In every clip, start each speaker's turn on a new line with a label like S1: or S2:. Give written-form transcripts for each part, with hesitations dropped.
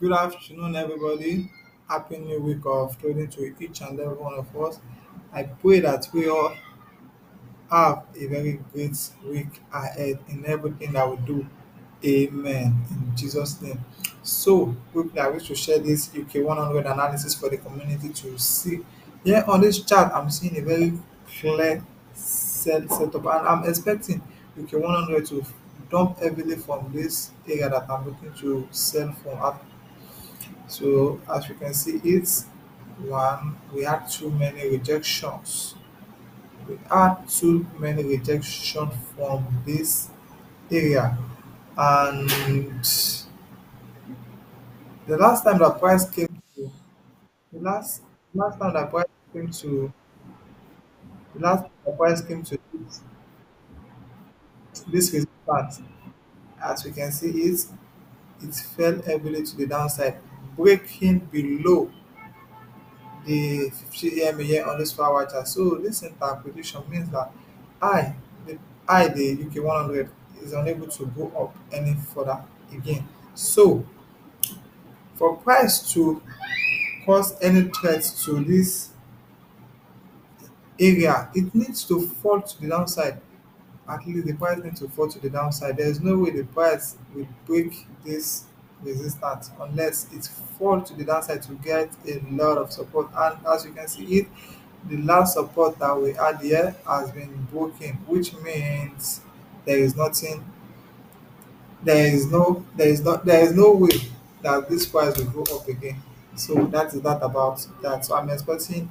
S1: Good afternoon, everybody. Happy new week of trading to each and every one of us. I pray that we all have a very great week ahead in everything that we do. Amen. In Jesus' name. So, quickly, I wish to share this UK100 analysis for the community to see. Here on this chart, I'm seeing a very clear setup, and I'm expecting UK100 to dump heavily from this area that I'm looking to sell from. So as you can see, it's one, we had too many rejections. We had too many rejections from this area. And the last time the price came to the last time the price came to the last time the price came to this resistance, as we can see, it fell heavily to the downside, breaking below the 50 EMA here on this power chart. So this interpretation means that I, the the UK 100 is unable to go up any further again. So for price to cause any threat to this area, it needs to fall to the downside. At least the price needs to fall to the downside. There is no way the price will break this resistance unless it fall to the downside to get a lot of support. And as you can see, the last support that we had here has been broken, which means there is nothing, there is no way that this price will go up again. So that is that about that. So I'm expecting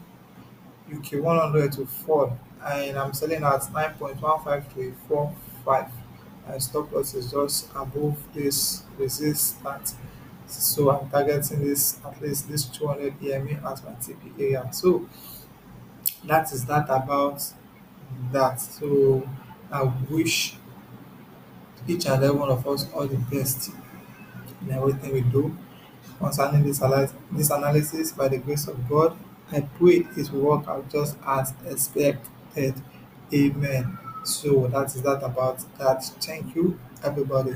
S1: UK 100 to fall, and I'm selling at 9.15345. And stop loss is just above this resistance. So I'm targeting this, at least this 200 EMA as my TP area. So that is that about that. So I wish each and every one of us all the best in everything we do concerning this analysis by the grace of God. I pray it will work out just as expected. Amen. So that is that about that. Thank you, everybody.